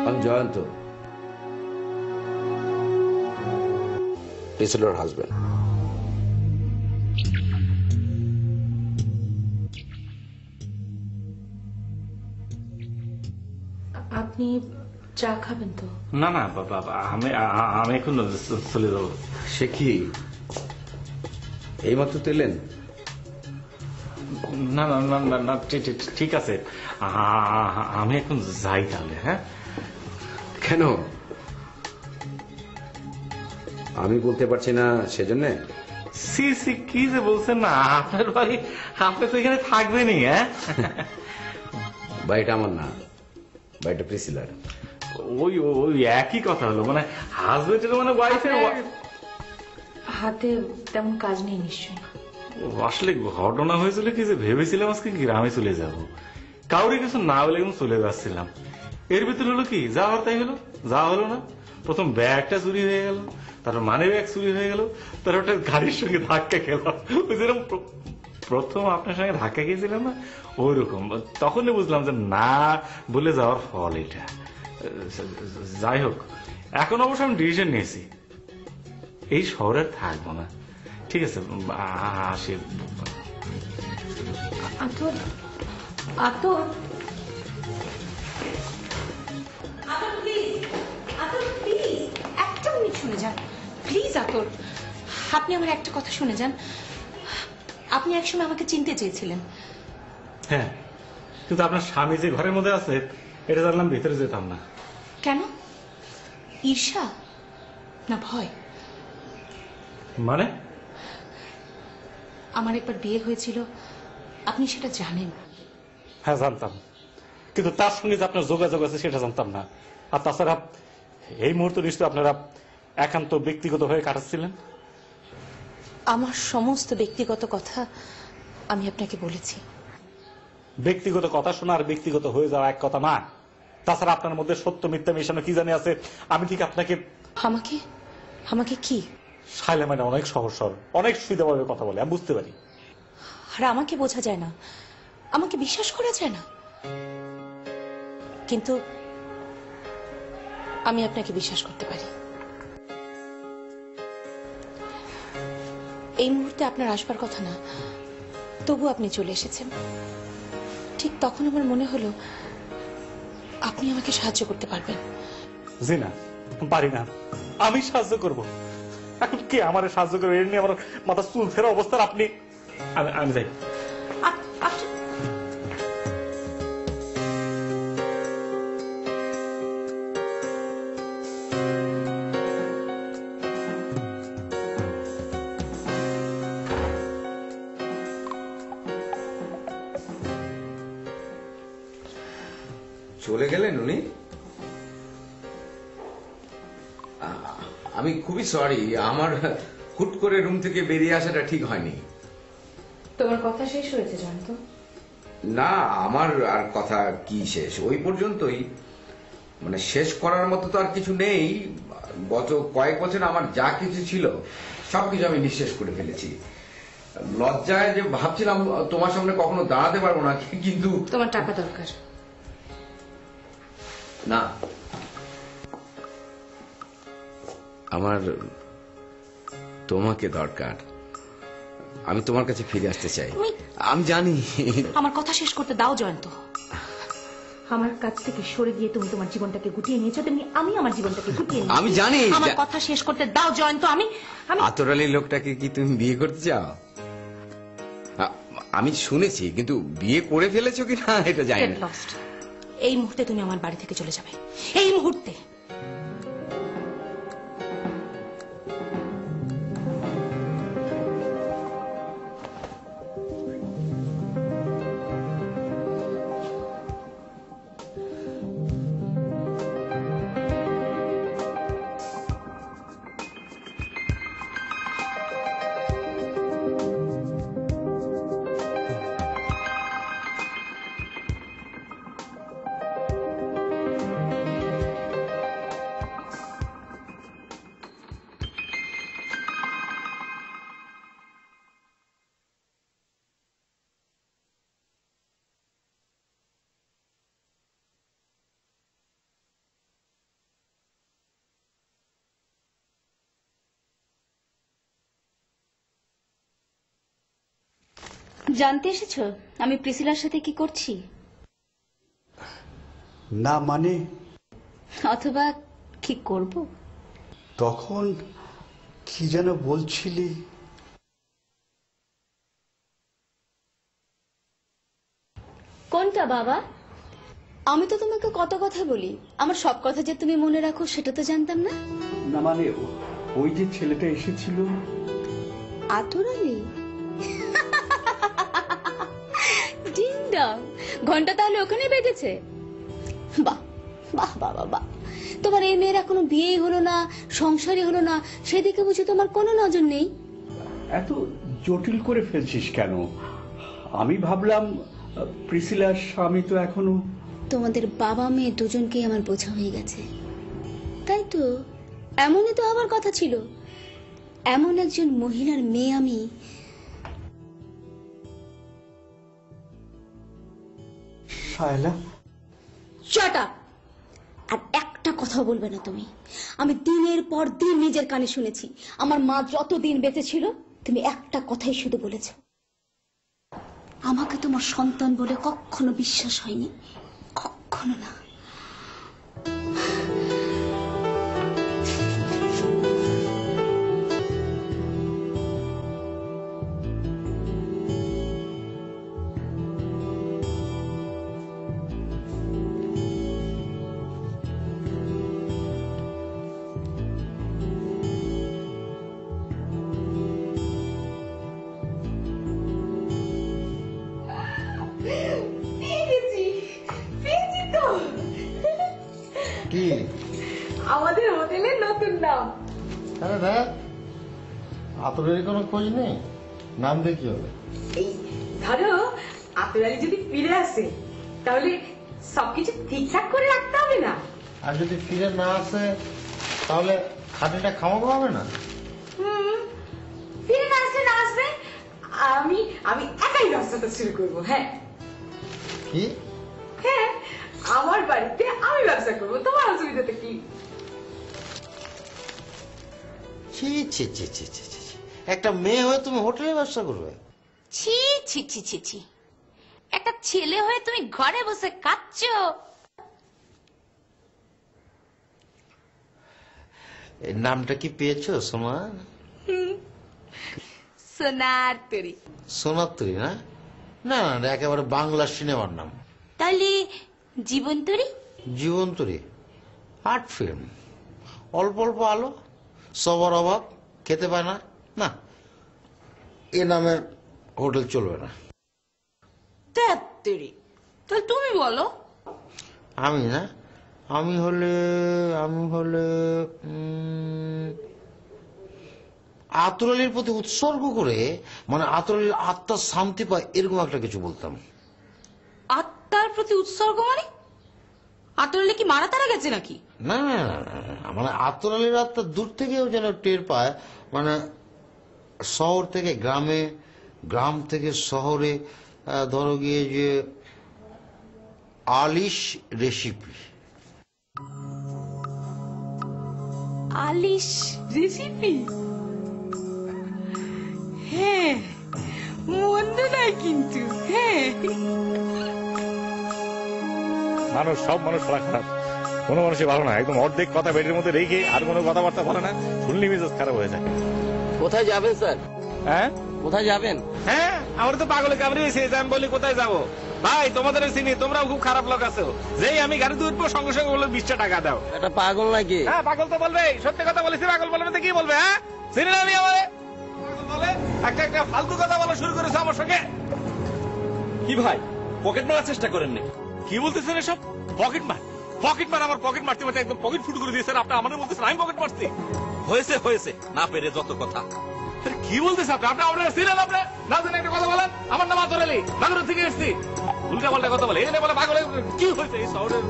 I'm Jayant. He's her husband. আপনি চা খাবেন তো? না না বাবা, আমি এখন চলে যাবো। সে কি এইমাত্র তো এলেন? না না না না না, ঠিক আছে, আমি এখন যাই তাহলে। হ্যাঁ, কেন? আমি বলতে পারছি না সেজন্য? সি সি, কি যে বলছেন না, আপনার বাড়ি, আপনি তো এখানে থাকবেনই। হ্যাঁ, বাড়িটা আমার না, বাড়িটা প্রিসিলার। ওই ওই একই কথা হলো, মানে হাজবেন্ডের মানে ওয়াইফের। হাতে তেমন কাজ নেই নিশ্চয়ই? আসলে ঘটনা হয়েছিল কি, যে ভেবেছিলাম আজকে গ্রামে চলে যাব, কাউরে কিছু না বলে কিন্তু চলে যাচ্ছিলাম। এর ভিতরে হলো কি, যা হওয়ার তাই হলো। যা হলো না, প্রথম ব্যাগটা চুরি হয়ে গেল, তারপর মানি ব্যাগ চুরি হয়ে গেল, তারপর একটা গাড়ির সঙ্গে ধাক্কা খেলাম। ওই যেরকম প্রথম আপনার সঙ্গে ধাক্কা খেয়েছিলাম না, ওই রকম। তখনই বুঝলাম যে না বলে যাওয়ার ফল এটা। যাই হোক, এখন অবশ্য আমি ডিসিশন নিয়েছি, এই শহরে থাকবো না। ঠিক আছে, আসি। আতর, আতর, আতর প্লিজ, আতর প্লিজ, একটা মিনিট শুনে যান প্লিজ। আতর, আপনি আমার একটা কথা শুনে যান। আপনি একসময় আমাকে চিনতে চেয়েছিলেন। হ্যাঁ, কিন্তু আপনার স্বামী যে ঘরের মধ্যে আছে এটা জানলাম, ভিতরে যেতাম না। কেন? ঈর্ষা না ভয়? মানে? আমার একবার বিয়ে হয়েছিল, আপনি সেটা জানেন। হ্যাঁ জানতাম, কিন্তু তার সঙ্গে যে আপনার যোগাযোগ আছে সেটা জানতাম না। আর তাছাড়া এই মুহূর্তে নিশ্চয় আপনারা একান্ত ব্যক্তিগত হয়ে কাটাচ্ছিলেন। আমার সমস্ত ব্যক্তিগত কথা আমি আপনাকে বলেছি। ব্যক্তিগত কথা শোনা আর ব্যক্তিগত হয়ে যাওয়া এক কথা না। তাছাড়া আপনার মধ্যে সত্য মিথ্যা মেশানো কি জানি আছে। আমি ঠিক আপনাকে আমাকে আমাকে কি? শাইলা ম্যাডাম অনেক সহজ সরল, অনেক সুবিধাভাবে কথা বলে, আমি বুঝতে পারি। আর আমাকে বোঝা যায় না, আমাকে বিশ্বাস করা যায় না, কিন্তু আমি আপনাকে বিশ্বাস করতে পারি। এই মুহূর্তে আপনার আসবার কথা না, তবু আপনি চলে এসেছেন। ঠিক তখন আমার মনে হলো আপনি আমাকে সাহায্য করতে পারবেন। জি না, পারি না। আমি সাহায্য করব, এখন কে আমার সাহায্য করবে? এর নিয়ে আমার মাথা চুল ফেরা অবস্থার আপনি। আমি যাই। চলে গেলেন উনি? আমি খুবই সরি, আমার হুট করে রুম থেকে বেরিয়ে আসাটা ঠিক হয়নি। তোমার কথা শেষ হয়েছে জয়ন্ত? না, আমার আর কথা কি শেষ, ওই পর্যন্তই। মানে শেষ করার মতো তো আর কিছু নেই। গত কয়েক বছর আমার যা কিছু ছিল সবকিছু আমি নিঃশেষ করে ফেলেছি। লজ্জায় যে ভাবছিলাম তোমার সামনে কখনো দাঁড়াতে পারবো না, কিন্তু তোমার টাকা দরকার। না, আমার তোমাকে দরকার। আমি তোমার কাছে ফিরে আসতে চাই। আমি জানি। আমার কথা শেষ করতে দাও জয়ন্ত। আমার কাছ থেকে সরে গিয়ে তুমি তোমার জীবনটাকে গুটিয়ে নিয়েছো, তেমনি আমি আমার জীবনটাকে গুটিয়ে নিয়েছি। আমি জানি। আমার কথা শেষ করতে দাও জয়ন্ত। আমি আতর আলী লোকটাকে কি তুমি বিয়ে করতে চাও? আমি শুনেছি, কিন্তু বিয়ে করে ফেলেছো কিনা এটা জানি না। এই মুহূর্তে তুমি আমার বাড়ি থেকে চলে যাবে, এই মুহূর্তে। জানতে এসেছো আমি প্রিসিলার সাথে কি করছি, না মানে অথবা কি করব? তখন কি যেন বলছিলি? কোনটা বাবা? আমি তো তোমাকে কত কথা বলি, আমার সব কথা যে তুমি মনে রাখো সেটা তো জানতাম না। না মানে ওই যে ছেলেটা এসেছিল। আতর আলী? ডিং ডং, ঘন্টা তাহলে ওখানে বেজেছে। বাহ বাহ বাবা বাহ, তোমার এই মেয়ের এখনো বিয়েই হলো না, সংসারই হলো না, সেদিকে বুঝি তোমার কোনো নজর নেই? এত জটিল করে ফেলছিস কেন? আমি ভাবলাম প্রিসিলার স্বামী তো এখনো। তোমাদের বাবা মেয়ে দুজনকেই আমার বোঝা হয়ে গেছে, তাই তো? এমনই তো আমার কথা ছিল, এমন একজন মহিলার মেয়ে আমি। Shaila, shut up! আর একটা কথা বলবে না তুমি। আমি দিনের পর দিন নিজের কানে শুনেছি, আমার মা যতদিন বেঁচে ছিল তুমি একটা কথাই শুধু বলেছ, আমাকে তোমার সন্তান বলে কখনো বিশ্বাস হয়নি, কখনো না। কি আমাদের হোটেলের নতুন নাম। আরে দেখ, আতরের কোনো খোঁজ নেই, নাম দিয়ে কি হবে? এই ধরো আতর আলী যদি ফিরে আসে তাহলে সবকিছু ঠিকঠাক করে রাখতে হবে না? আর যদি ফিরে না আসে তাহলে খাটিটা খামাবো হবে না? ফিরে না আসলে না আসবে, আমি আমি একাই ব্যবসাটা শুরু করবো। হ্যাঁ কি? হ্যাঁ, আমার বাড়িতে আমি ব্যবসা করবো, তোমার অসুবিধাটা কি? ছি ছি ছি ছি ছি ছি ছি। একটা মেয়ে হয়ে তুমি হোটেলে ব্যবসা করবে? ছি ছি ছি ছি ছি, একটা ছেলে হয়ে তুমি ঘরে বসে কাঁদছো। এই নামটা কি পেয়েছো সোমা? সোনার তরি। সোনাত্রী না? না না না, একেবারে বাংলা সিনেমার নাম। তাহলে জীবন তরি? জীবন্তরী আর্ট ফিল্ম, অল্প অল্প আলো, সবার অভাব, খেতে পায় না। না, এ নামের হোটেল চলবে না। তরি, তাহলে তুমি বলো। আমি না, আমি হলে আতরালির প্রতি উৎসর্গ করে, মানে আতরালির আত্মার শান্তি পায় এরকম একটা কিছু বলতাম। আত্মার প্রতি উৎসর্গ মানে? আতরলে কি মারা তারা গেছে নাকি? না না না না, না, মানে আতরালির আত্মা দূর থেকেও যেন টের পায়, মানে শহর থেকে গ্রামে, গ্রাম থেকে শহরে, ধরো গিয়ে যে আলিশ রেসিপি। আলিশ রেসিপি? হ্যাঁ, মন্দ নয় কিন্তু। হ্যাঁ, মানুষ, সব মানুষ খারাপ, কোনো মানুষই ভালো না। একদম অর্ধেক কথা পেটের মধ্যে রেখে আর কোনো কথাবার্তা বলে না, শুনলে মেজাজ খারাপ হয়ে যায়। কোথায় যাবেন স্যার? হ্যাঁ কোথায় যাবেন? হ্যাঁ, আমার তো পাগলে কামড়িয়েছে, আমি বলি কোথায় যাবো? ভাই তোমাদের চিনি, তোমরাও খুব খারাপ লোক আছো। যেই আমি গাড়িতে উঠবো সঙ্গে সঙ্গে বলবো 20টা টাকা দাও। এটা পাগল নাকি? হ্যাঁ পাগল তো বলবে, সত্যি কথা বলেছি, পাগল বলবে তো কি বলবে? হ্যাঁ, চিনি না আমি আমারে? পাগল বলে একটা একটা ফালতু কথা বলা শুরু করেছো আমার সঙ্গে। কি ভাই, পকেট মারার চেষ্টা করেন নাকি? কি বলতেছেন এসব? পকেট মার? পকেট মার? আমার পকেট মারতে মারতে একদম পকেট ফুট করে দিয়েছেন আপনি। আমাদের বলতেছেন আমি পকেট মারছি? হয়েছে হয়েছে, না পেরে যত কথা। আরে কি বলতেছেন আপনি? আপনি আপনার ছিলেন, আপনি না জানেন একটা কথা বলেন। আমার নাম আতর আলী, বাগেরহাট থেকে এসেছি। উল্টা পাল্টা কথা বলে, এনে বলে পাগল। কি হয়েছে এই শহরের?